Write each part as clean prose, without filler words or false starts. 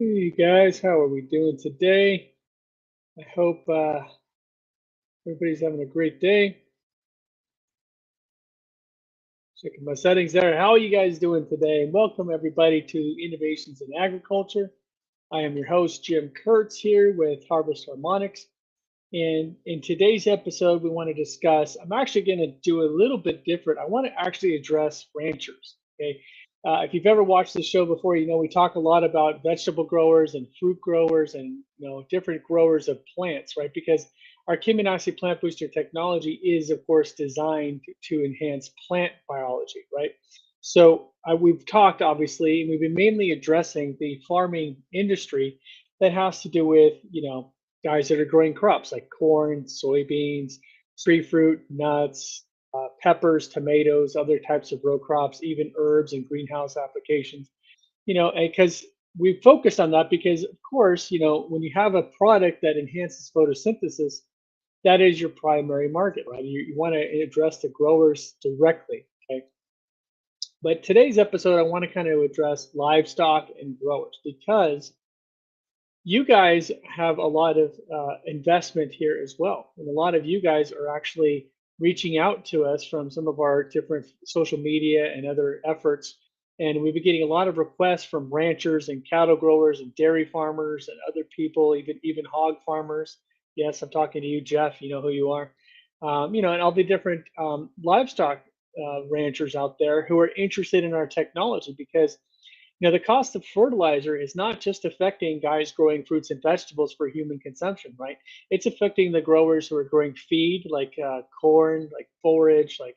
Hey guys, how are we doing today? I hope everybody's having a great day. Checking my settings there. How are you guys doing today? Welcome everybody to Innovations in Agriculture. I am your host, Jim Kurtz, here with Harvest Harmonics. And in today's episode, we want to discuss, I'm actually going to do a little bit different. I want to actually address ranchers. Okay. If you've ever watched the show before, you know we talk a lot about vegetable growers and fruit growers and different growers of plants, right? Because our Kimonosis plant booster technology is, of course, designed to enhance plant biology, right? So we've talked, obviously, and we've been mainly addressing the farming industry that has to do with, guys that are growing crops like corn, soybeans, tree fruit, nuts, peppers, tomatoes, other types of row crops, even herbs and greenhouse applications. Because we focused on that because, of course, when you have a product that enhances photosynthesis, that is your primary market, right? You want to address the growers directly. Okay. But today's episode, I want to kind of address livestock and growers because you guys have a lot of investment here as well. And a lot of you guys are actually reaching out to us from some of our different social media and other efforts. And we've been getting a lot of requests from ranchers and cattle growers and dairy farmers and other people, even hog farmers. Yes, I'm talking to you, Jeff. You know who you are. And all the different livestock ranchers out there who are interested in our technology because the cost of fertilizer is not just affecting guys growing fruits and vegetables for human consumption, right? It's affecting the growers who are growing feed, like corn, like forage, like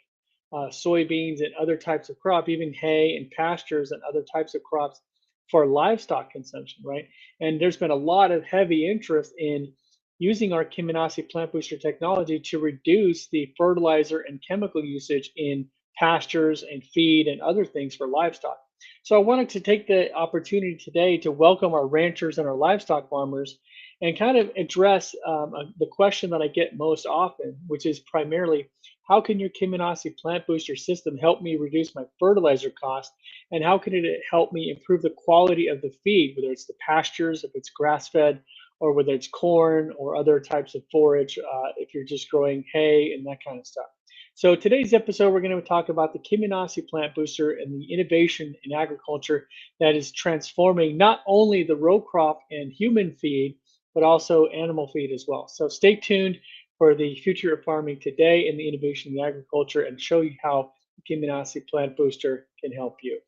soybeans and other types of crop, even hay and pastures and other types of crops for livestock consumption, right? And there's been a lot of heavy interest in using our Kimonosis plant booster technology to reduce the fertilizer and chemical usage in pastures and feed and other things for livestock. So I wanted to take the opportunity today to welcome our ranchers and our livestock farmers and kind of address the question that I get most often, which is primarily how can your Kimonosis plant booster system help me reduce my fertilizer cost? And how can it help me improve the quality of the feed, whether it's the pastures, if it's grass fed, or whether it's corn or other types of forage, if you're just growing hay and that kind of stuff. So today's episode, we're going to talk about the Kimonosis plant booster and the innovation in agriculture that is transforming not only the row crop and human feed, but also animal feed as well. So stay tuned for the future of farming today and the innovation in agriculture and show you how the Kimonosis plant booster can help you.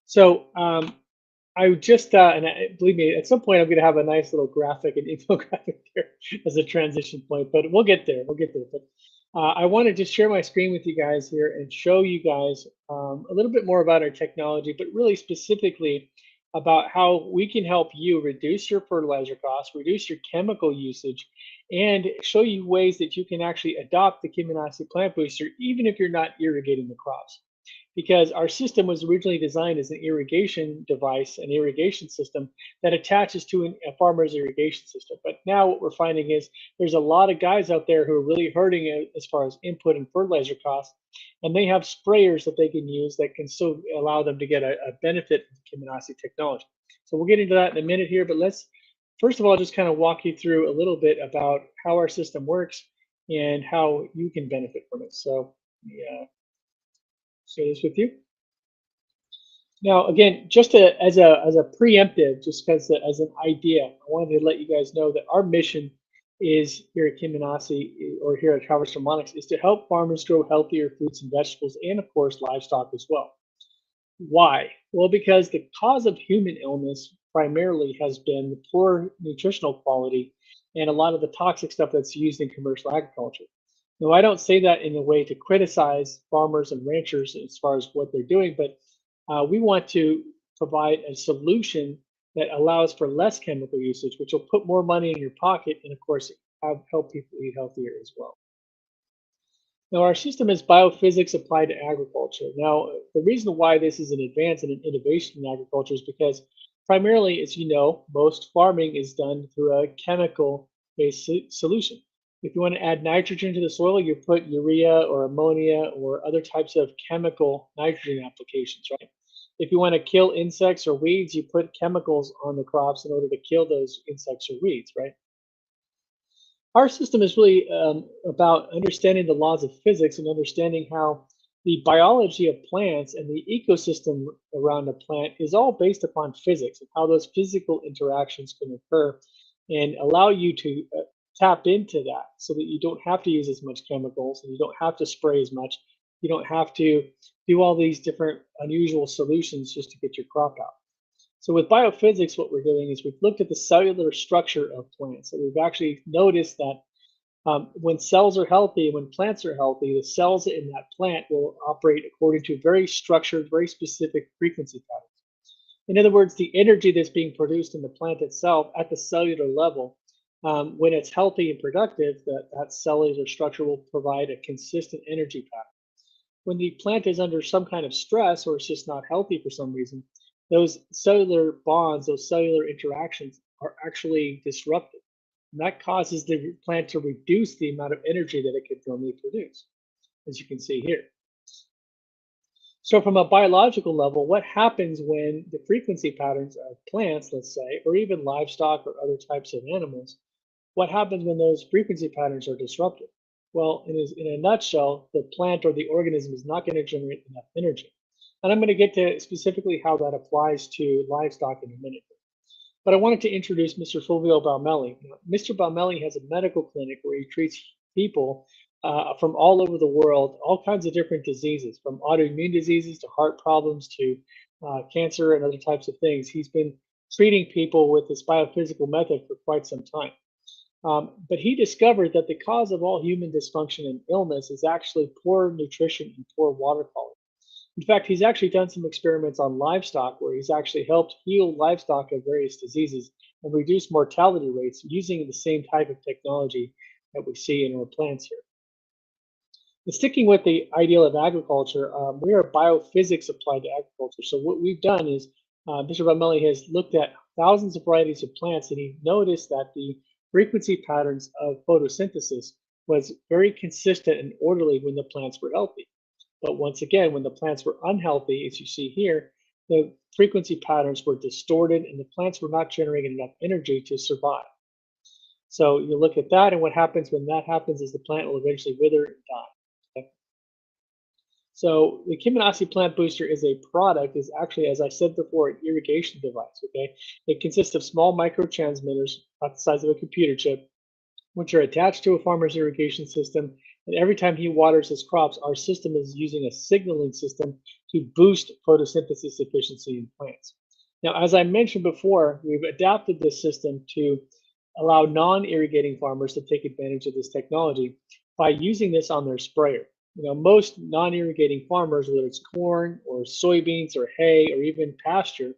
So I just, believe me, at some point I'm going to have a nice little graphic and infographic there as a transition point, but we'll get there. We'll get there. But I want to just share my screen with you guys here and show you guys a little bit more about our technology, but really specifically about how we can help you reduce your fertilizer costs, reduce your chemical usage, and show you ways that you can actually adopt the Kimonosis plant booster, even if you're not irrigating the crops because our system was originally designed as an irrigation device, an irrigation system that attaches to a farmer's irrigation system. But now what we're finding is there's a lot of guys out there who are really hurting as far as input and fertilizer costs, and they have sprayers that they can use that can still allow them to get a benefit from Kimonosis technology. So we'll get into that in a minute here, but let's first of all just kind of walk you through a little bit about how our system works and how you can benefit from it. So yeah, share this with you. Now, again, just as a preemptive, just as an idea, I wanted to let you guys know that our mission is here at Kimonosis or here at Harvest Harmonics is to help farmers grow healthier fruits and vegetables, and of course, livestock as well. Why? Well, because the cause of human illness primarily has been the poor nutritional quality and a lot of the toxic stuff that's used in commercial agriculture. Now, I don't say that in a way to criticize farmers and ranchers as far as what they're doing, but we want to provide a solution that allows for less chemical usage, which will put more money in your pocket and, of course, help people eat healthier as well. Now, our system is biophysics applied to agriculture. Now, the reason why this is an advance and an innovation in agriculture is because primarily, as you know, most farming is done through a chemical-based solution. If you want to add nitrogen to the soil, you put urea or ammonia or other types of chemical nitrogen applications, right? If you want to kill insects or weeds, you put chemicals on the crops in order to kill those insects or weeds, right? Our system is really about understanding the laws of physics and understanding how the biology of plants and the ecosystem around a plant is all based upon physics and how those physical interactions can occur and allow you to tap into that so that you don't have to use as much chemicals and you don't have to spray as much. You don't have to do all these different unusual solutions just to get your crop out. So with biophysics, what we're doing is we've looked at the cellular structure of plants. And we've actually noticed that when cells are healthy, when plants are healthy, the cells in that plant will operate according to very structured, very specific frequency patterns. In other words, the energy that's being produced in the plant itself at the cellular level, when it's healthy and productive, that cellular structure will provide a consistent energy pattern. When the plant is under some kind of stress or it's just not healthy for some reason, those cellular bonds, those cellular interactions are actually disrupted. And that causes the plant to reduce the amount of energy that it could normally produce, as you can see here. So from a biological level, what happens when the frequency patterns of plants, let's say, or even livestock or other types of animals, what happens when those frequency patterns are disrupted? Well, in a nutshell, the plant or the organism is not going to generate enough energy. And I'm going to get to specifically how that applies to livestock in a minute. But I wanted to introduce Mr. Fulvio Baumelli. Mr. Baumelli has a medical clinic where he treats people from all over the world, all kinds of different diseases, from autoimmune diseases to heart problems to cancer and other types of things. He's been treating people with this biophysical method for quite some time. But he discovered that the cause of all human dysfunction and illness is actually poor nutrition and poor water quality. In fact, he's actually done some experiments on livestock where he's actually helped heal livestock of various diseases and reduce mortality rates using the same type of technology that we see in our plants here. And sticking with the ideal of agriculture, we are biophysics applied to agriculture. So what we've done is Mr. Baumelli has looked at thousands of varieties of plants and he noticed that the frequency patterns of photosynthesis was very consistent and orderly when the plants were healthy. But once again, when the plants were unhealthy, as you see here, the frequency patterns were distorted and the plants were not generating enough energy to survive. So you look at that, and what happens when that happens is the plant will eventually wither and die. Okay? So the Kimonosis plant booster is a product, is actually, as I said before, an irrigation device. Okay, it consists of small microtransmitters about the size of a computer chip, which are attached to a farmer's irrigation system. And every time he waters his crops, our system is using a signaling system to boost photosynthesis efficiency in plants. Now, as I mentioned before, we've adapted this system to allow non-irrigating farmers to take advantage of this technology by using this on their sprayer. Most non-irrigating farmers, whether it's corn or soybeans or hay or even pasture,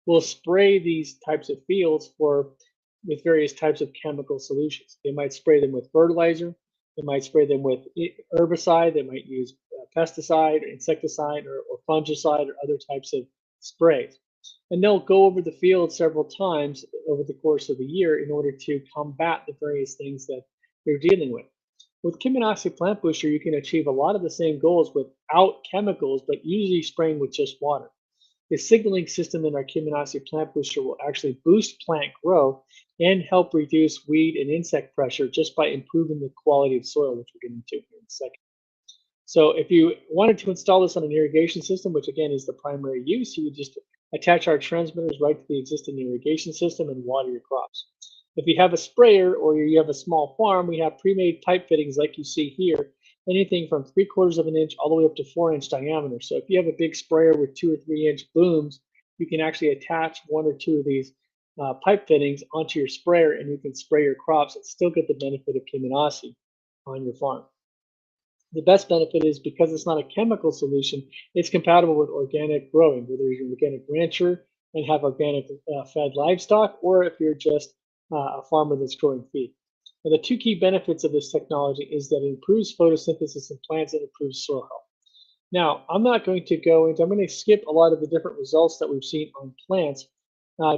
will spray these types of fields with various types of chemical solutions. They might spray them with fertilizer, they might spray them with herbicide, they might use pesticide, or insecticide, or fungicide, or other types of sprays. And they'll go over the field several times over the course of a year in order to combat the various things that they're dealing with. With Kimonosis Plant Booster, you can achieve a lot of the same goals without chemicals, but usually spraying with just water. The signaling system in our Kimonosis Plant Booster will actually boost plant growth and help reduce weed and insect pressure just by improving the quality of soil, which we'll get into here in a second. So if you wanted to install this on an irrigation system, which again is the primary use, you would just attach our transmitters right to the existing irrigation system and water your crops. If you have a sprayer or you have a small farm, we have pre-made pipe fittings like you see here, anything from 3/4 of an inch all the way up to 4-inch diameter. So if you have a big sprayer with 2 or 3-inch booms, you can actually attach 1 or 2 of these pipe fittings onto your sprayer and you can spray your crops and still get the benefit of Kimonosis on your farm. The best benefit is because it's not a chemical solution, it's compatible with organic growing, whether you're an organic rancher and have organic fed livestock, or if you're just a farmer that's growing feed. Now, the two key benefits of this technology is that it improves photosynthesis in plants and improves soil health. Now, I'm not going to go into, I'm going to skip a lot of the different results that we've seen on plants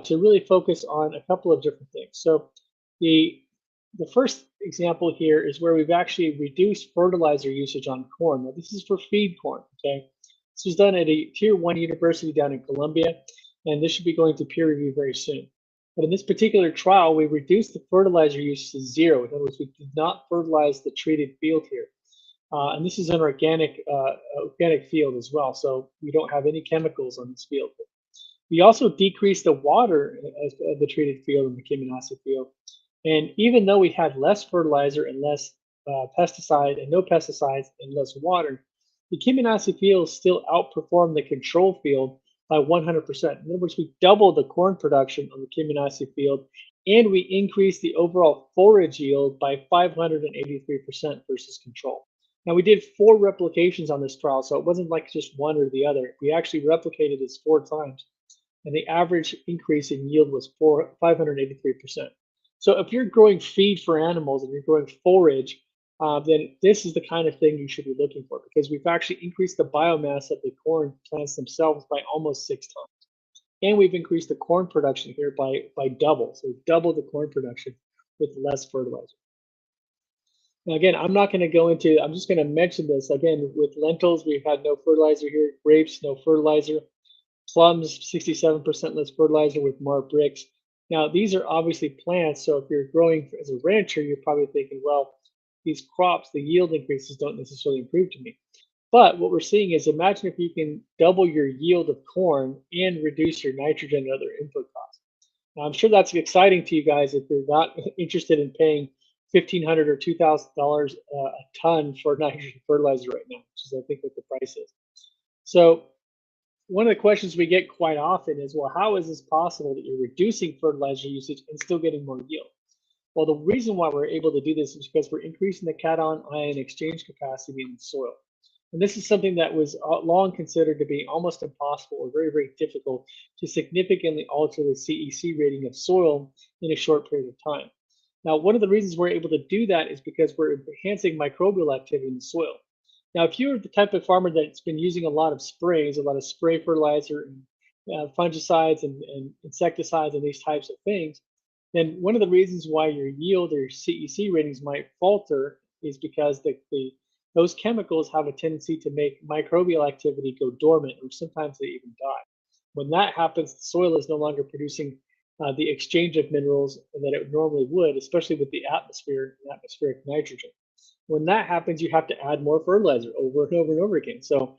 to really focus on a couple of different things. So the first example here is where we've actually reduced fertilizer usage on corn. Now, this is for feed corn, okay? This was done at a tier 1 university down in Colombia, and this should be going to peer review very soon. But in this particular trial, we reduced the fertilizer use to 0. In other words, we did not fertilize the treated field here. And this is an organic field as well, so we don't have any chemicals on this field. We also decreased the water of the treated field in the Kimonosis field. And even though we had less fertilizer and less pesticide and no pesticides and less water, the Kimonosis field still outperformed the control field by 100%. In other words, we doubled the corn production on the Kimonosis field, and we increased the overall forage yield by 583% versus control. Now, we did 4 replications on this trial, so it wasn't like just one or the other. We actually replicated this 4 times, and the average increase in yield was 583%. So if you're growing feed for animals and you're growing forage, then this is the kind of thing you should be looking for, because we've actually increased the biomass of the corn plants themselves by almost 6 times. And we've increased the corn production here by double. So we've doubled the corn production with less fertilizer. Now, again, I'm not going to go into, I'm just going to mention this. Again, with lentils, we've had no fertilizer here. Grapes, no fertilizer. Plums, 67% less fertilizer with more bricks. Now, these are obviously plants, so if you're growing as a rancher, you're probably thinking, well, these crops, the yield increases don't necessarily improve to me. But what we're seeing is, imagine if you can double your yield of corn and reduce your nitrogen and other input costs. Now, I'm sure that's exciting to you guys if you're not interested in paying $1,500 or $2,000 a ton for nitrogen fertilizer right now, which is, I think, what the price is. So one of the questions we get quite often is, well, how is this possible that you're reducing fertilizer usage and still getting more yield? Well, the reason why we're able to do this is because we're increasing the cation-ion exchange capacity in the soil. And this is something that was long considered to be almost impossible or very, very difficult to significantly alter the CEC rating of soil in a short period of time. Now, one of the reasons we're able to do that is because we're enhancing microbial activity in the soil. Now, if you're the type of farmer that's been using a lot of sprays, a lot of spray fertilizer and fungicides and insecticides and these types of things, then one of the reasons why your yield or your CEC ratings might falter is because those chemicals have a tendency to make microbial activity go dormant, or sometimes they even die. When that happens, the soil is no longer producing the exchange of minerals that it normally would, especially with the atmosphere and atmospheric nitrogen. When that happens, you have to add more fertilizer over and over and over again. So,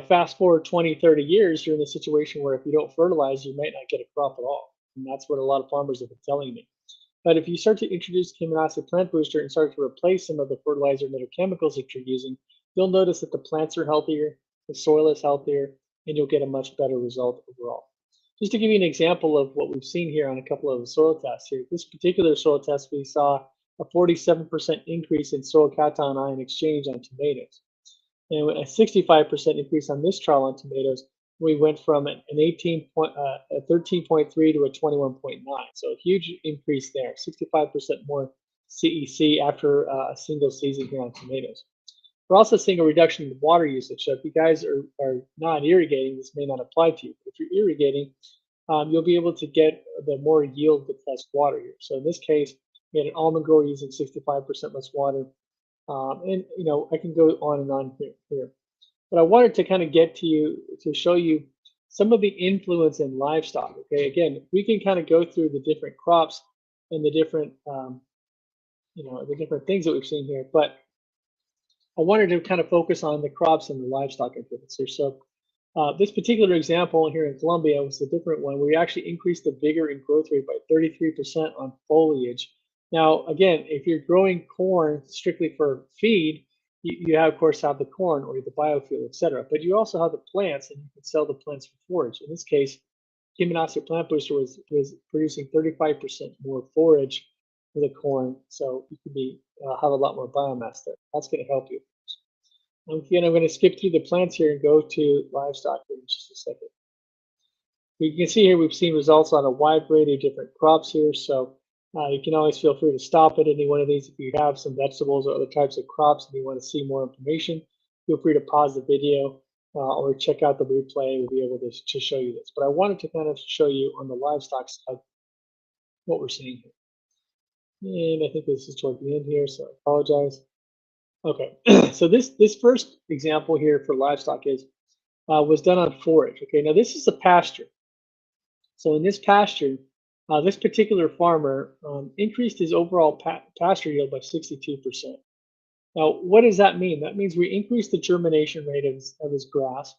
fast forward 20, 30 years, you're in a situation where if you don't fertilize, you might not get a crop at all. And that's what a lot of farmers have been telling me. But if you start to introduce Kimonosis plant booster and start to replace some of the fertilizer and other chemicals that you're using, you'll notice that the plants are healthier, the soil is healthier, and you'll get a much better result overall. Just to give you an example of what we've seen here on a couple of soil tests here, this particular soil test, we saw a 47% increase in soil cation-ion exchange on tomatoes. And a 65% increase on this trial on tomatoes. We went from a 13.3 to a 21.9. So a huge increase there, 65% more CEC after a single season here on tomatoes. We're also seeing a reduction in water usage. So if you guys are not irrigating, this may not apply to you. If you're irrigating, you'll be able to get the more yield with less water here. So in this case, we had an almond grower using 65% less water. And I can go on and on here. But I wanted to kind of get to you to show you some of the influence in livestock. Okay, again, we can kind of go through the different crops and the different, the different things that we've seen here. But I wanted to kind of focus on the crops and the livestock influence here. So this particular example here in Colombia was a different one. We actually increased the vigor and growth rate by 33% on foliage. Now, again, if you're growing corn strictly for feed, you have, of course, have the corn or the biofuel, etc. But you also have the plants, and you can sell the plants for forage. In this case, Kimonosis plant booster was producing 35% more forage for the corn, so you could have a lot more biomass there. That's going to help you. Again, I'm going to skip through the plants here and go to livestock in just a second. You can see here we've seen results on a wide variety of different crops here, so you can always feel free to stop at any one of these. If you have some vegetables or other types of crops and you want to see more information, feel free to pause the video or check out the replay. We'll be able to show you this. But I wanted to kind of show you on the livestock side what we're seeing here. And I think this is toward the end here, so I apologize. Okay, so this first example here for livestock is was done on forage. Okay, now this is a pasture. So in this pasture, this particular farmer increased his overall pasture yield by 62%. Now, what does that mean? That means we increased the germination rate of his grass.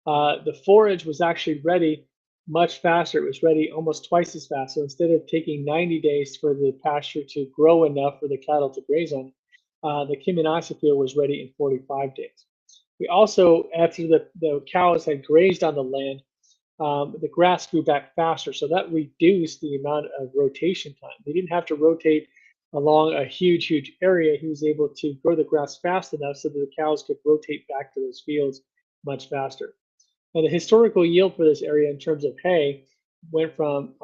The forage was actually ready much faster. It was ready almost twice as fast. So instead of taking 90 days for the pasture to grow enough for the cattle to graze on, the Kimonosis field was ready in 45 days. We also, after the cows had grazed on the land, the grass grew back faster. So that reduced the amount of rotation time. They didn't have to rotate along a huge area. He was able to grow the grass fast enough so that the cows could rotate back to those fields much faster. Now, the historical yield for this area in terms of hay went from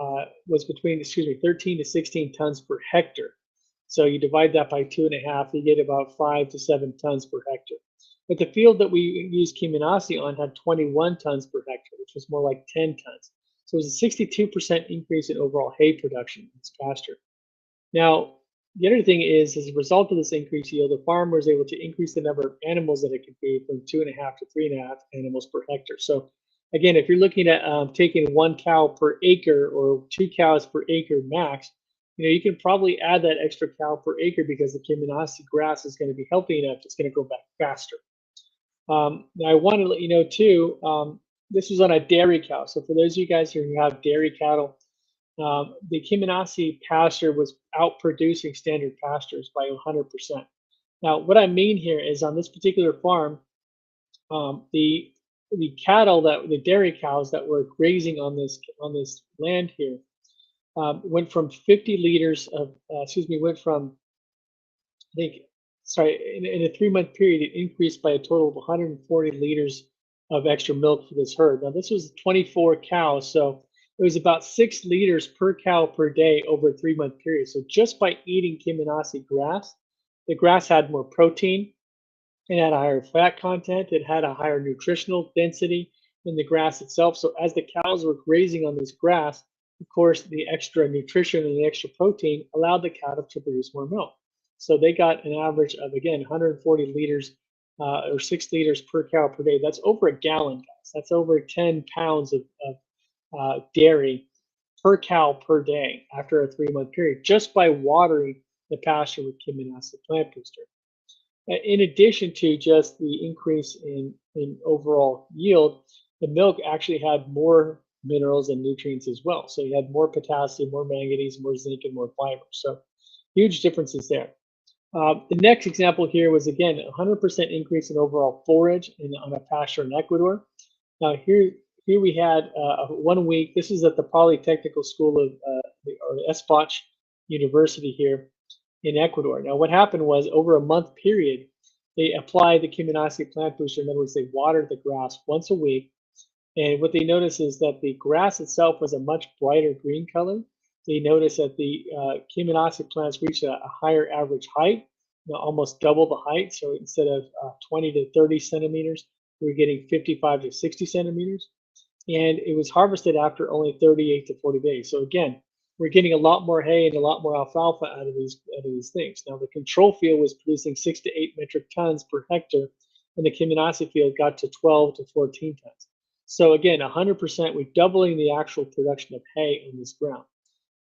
was between 13 to 16 tons per hectare. So you divide that by 2.5, you get about 5 to 7 tons per hectare. But the field that we used Kimonosis on had 21 tons per hectare, which was more like 10 tons. So it was a 62% increase in overall hay production in this pasture. Now, the other thing is, as a result of this increased yield, the farmer was able to increase the number of animals that it could feed from 2.5 to 3.5 animals per hectare. So, again, if you're looking at taking 1 cow per acre or 2 cows per acre max, you can probably add that extra cow per acre because the Kimonosis grass is going to be healthy enough; it's going to grow back faster. Now, I want to let you know too. This was on a dairy cow. So, for those of you guys who have dairy cattle, the Kimonosis pasture was outproducing standard pastures by 100%. Now, what I mean here is on this particular farm, the dairy cows that were grazing on this land here went from 50 liters of went from I think in a 3-month period it increased by a total of 140 liters of extra milk for this herd. Now this was 24 cows, so it was about 6 liters per cow per day over a 3-month period. So just by eating Kimonosis grass, the grass had more protein, it had a higher fat content, it had a higher nutritional density than the grass itself. So as the cows were grazing on this grass, of course, the extra nutrition and the extra protein allowed the cattle to produce more milk. So they got an average of, again, 140 liters or 6 liters per cow per day. That's over a gallon, guys. That's over 10 pounds of dairy per cow per day after a 3-month period, just by watering the pasture with Kimonosis plant booster. In addition to just the increase in overall yield, the milk actually had more minerals and nutrients as well. So you had more potassium, more manganese, more zinc, and more fiber. So huge differences there. The next example here was, again, 100% increase in overall forage on a pasture in Ecuador. Now here we had 1 week. This is at the Polytechnical School of or Espach University here in Ecuador. Now, what happened was over a month period, they applied the Kimonosis plant booster. In other words, they watered the grass once a week. And what they noticed is that the grass itself was a much brighter green color. They noticed that the Kimonosis plants reached a higher average height, almost double the height. So instead of 20 to 30 centimeters, we were getting 55 to 60 centimeters. And it was harvested after only 38 to 40 days. So again, we're getting a lot more hay and a lot more alfalfa out of these things. Now, the control field was producing 6 to 8 metric tons per hectare, and the Kimonosis field got to 12 to 14 tons. So again, 100%, we're doubling the actual production of hay on this ground.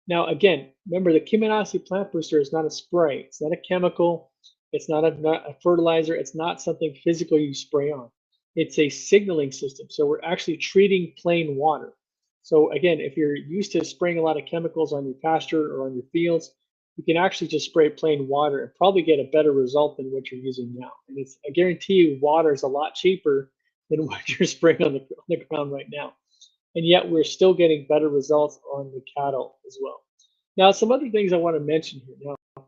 Now, again, remember the Kimonosis plant booster is not a spray. It's not a chemical. It's not a fertilizer. It's not something physical you spray on. It's a signaling system. So we're actually treating plain water. So again, if you're used to spraying a lot of chemicals on your pasture or on your fields, you can actually just spray plain water and probably get a better result than what you're using now. And I guarantee you, water is a lot cheaper than what you're spraying on the ground right now. And yet we're still getting better results on the cattle as well. Now, some other things I want to mention here. Now,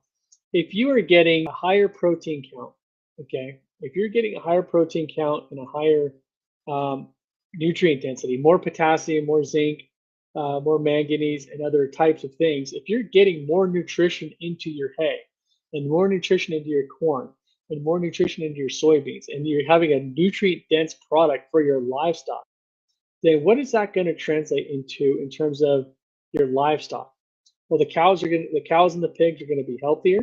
if you are getting a higher protein count, okay, if you're getting a higher protein count and a higher nutrient density, more potassium, more zinc, more manganese, and other types of things, if you're getting more nutrition into your hay and more nutrition into your corn and more nutrition into your soybeans, and you're having a nutrient dense product for your livestock, then what is that going to translate into in terms of your livestock? Well, the cows and the pigs are going to be healthier.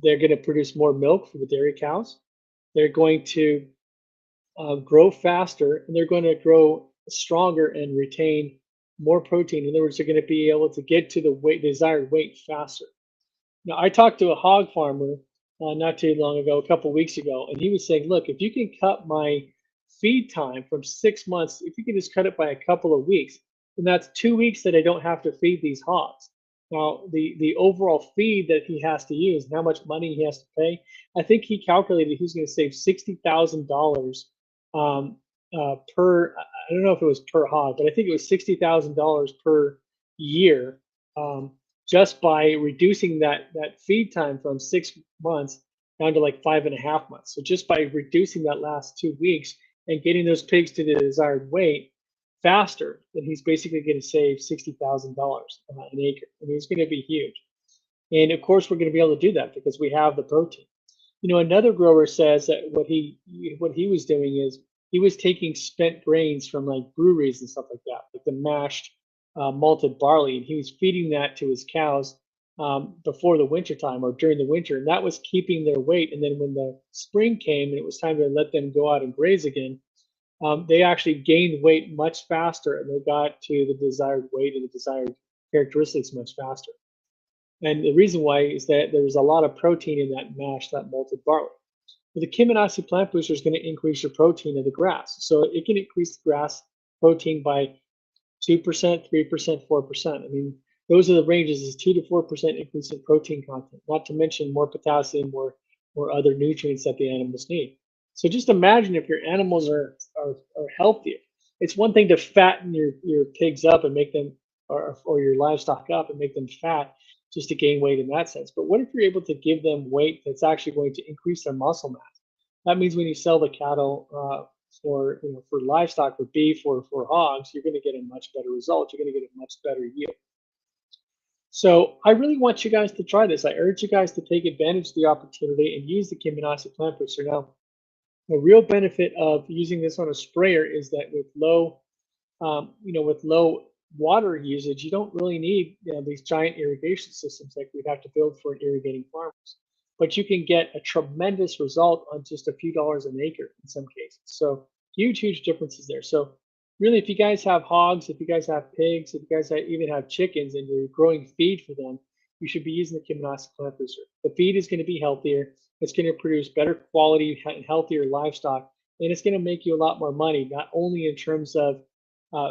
They're going to produce more milk for the dairy cows. They're going to grow faster, and they're going to grow stronger and retain more protein. In other words, they're going to be able to get to the desired weight faster. Now, I talked to a hog farmer not too long ago, a couple weeks ago, and he was saying, look, if you can cut my feed time from 6 months, if you can just cut it by a couple of weeks, then that's 2 weeks that I don't have to feed these hogs. Now, the overall feed that he has to use and how much money he has to pay, I think he calculated he's going to save $60,000 um, per. I don't know if it was per hog, but I think it was $60,000 per year, just by reducing that feed time from 6 months down to like 5.5 months. So just by reducing that last 2 weeks and getting those pigs to the desired weight faster, then he's basically going to save $60,000 an acre. I mean, it's going to be huge. And of course, we're going to be able to do that because we have the protein. You know, another grower says that what he was doing is he was taking spent grains from like breweries and stuff like that, like the mashed malted barley, and he was feeding that to his cows before the winter time or during the winter, and that was keeping their weight. And then when the spring came and it was time to let them go out and graze again, they actually gained weight much faster, and they got to the desired weight and the desired characteristics much faster. And the reason why is that there's a lot of protein in that mash, that malted barley. But the Kimonosis plant booster is going to increase your protein of the grass. So it can increase the grass protein by 2%, 3%, 4%. I mean, those are the ranges, is 2 to 4% increase in protein content, not to mention more potassium or other nutrients that the animals need. So just imagine if your animals are healthier. It's one thing to fatten your pigs up and make them, or your livestock up and make them fat just to gain weight in that sense. But what if you're able to give them weight that's actually going to increase their muscle mass? That means when you sell the cattle for livestock, for beef or for hogs, you're going to get a much better result. You're going to get a much better yield. So I really want you guys to try this. I urge you guys to take advantage of the opportunity and use the Kimonosis plant booster. Now, the real benefit of using this on a sprayer is that with low water usage, you don't really need these giant irrigation systems like we'd have to build for irrigating farmers. But you can get a tremendous result on just a few dollars an acre in some cases. So huge, huge differences there. So really, if you guys have hogs, if you guys have pigs, if you guys even have chickens and you're growing feed for them, you should be using the Kimonosis plant booster. The feed is going to be healthier. It's going to produce better quality and healthier livestock, and it's going to make you a lot more money, not only in terms of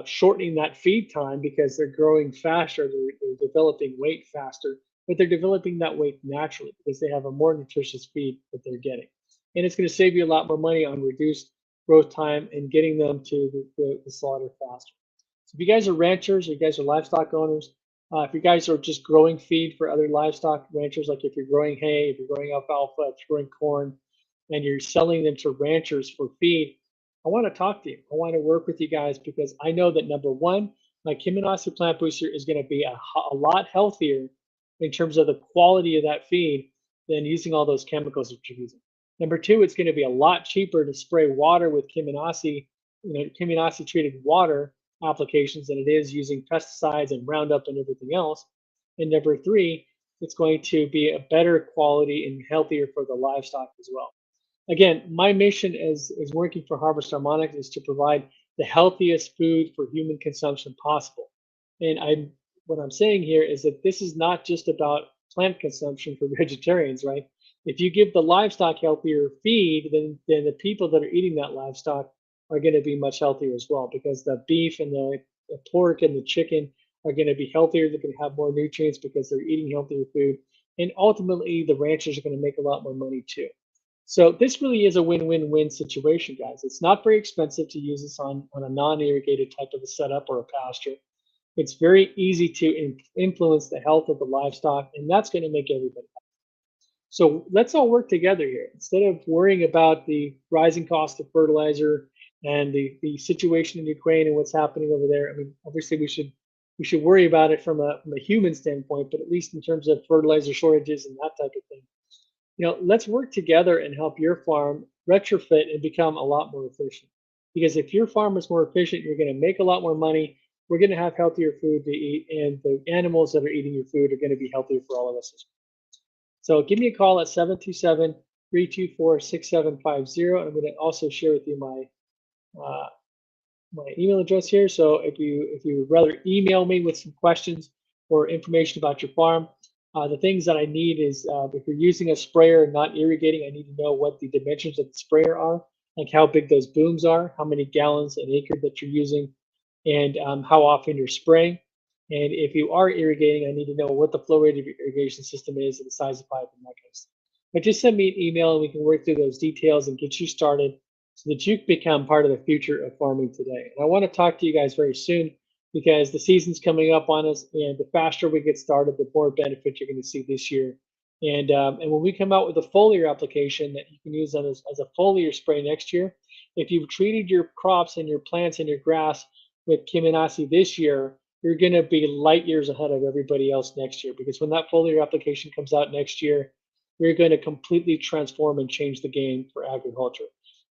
shortening that feed time because they're growing faster, they're developing weight faster, but they're developing that weight naturally because they have a more nutritious feed that they're getting. And it's going to save you a lot more money on reduced growth time and getting them to the slaughter faster. So if you guys are ranchers or you guys are livestock owners, if you guys are just growing feed for other livestock ranchers, like if you're growing hay, if you're growing alfalfa, if you're growing corn, and you're selling them to ranchers for feed, I want to talk to you. I want to work with you guys because I know that number one, my Kimonosis plant booster is going to be a lot healthier in terms of the quality of that feed than using all those chemicals that you're using. Number two, it's going to be a lot cheaper to spray water with Kimonosis, Kimonosis treated water applications than it is using pesticides and Roundup and everything else. And number three, it's going to be a better quality and healthier for the livestock as well. Again, my mission as working for Harvest Harmonics is to provide the healthiest food for human consumption possible. And what I'm saying here is that this is not just about plant consumption for vegetarians, right? If you give the livestock healthier feed, then the people that are eating that livestock are going to be much healthier as well because the beef and the pork and the chicken are going to be healthier. They're going to have more nutrients because they're eating healthier food. And ultimately, the ranchers are going to make a lot more money too. So this really is a win-win-win situation, guys. It's not very expensive to use this on a non-irrigated type of a setup or a pasture. It's very easy to influence the health of the livestock, and that's going to make everybody happy. So let's all work together here. Instead of worrying about the rising cost of fertilizer and the situation in Ukraine and what's happening over there, I mean, obviously we should worry about it from a human standpoint, but at least in terms of fertilizer shortages and that type of thing. Let's work together and help your farm retrofit and become a lot more efficient. Because if your farm is more efficient, you're going to make a lot more money. We're going to have healthier food to eat, and the animals that are eating your food are going to be healthier for all of us. So give me a call at 727-324-6750. And I'm going to also share with you my my email address here. So if you would rather email me with some questions or information about your farm, the things that I need is if you're using a sprayer and not irrigating, I need to know what the dimensions of the sprayer are, like how big those booms are, how many gallons an acre that you're using, and how often you're spraying. And if you are irrigating, I need to know what the flow rate of your irrigation system is and the size of pipe and that kind of stuff. But just send me an email and we can work through those details and get you started so that you can become part of the future of farming today. And I want to talk to you guys very soon because the season's coming up on us, and the faster we get started, the more benefit you're going to see this year. And when we come out with a foliar application that you can use as a foliar spray next year, if you've treated your crops and your plants and your grass with Kimonosis this year, you're going to be light years ahead of everybody else next year, because when that foliar application comes out next year, we're going to completely transform and change the game for agriculture.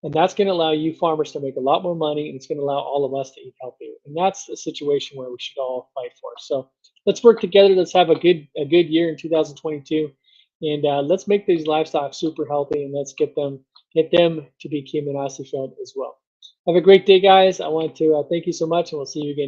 And that's going to allow you farmers to make a lot more money, and it's going to allow all of us to eat healthier. And that's a situation where we should all fight for. So let's work together. Let's have a good year in 2022, and let's make these livestock super healthy, and let's get them to be Kimonosis fed as well. Have a great day, guys. I want to thank you so much, and we'll see you again.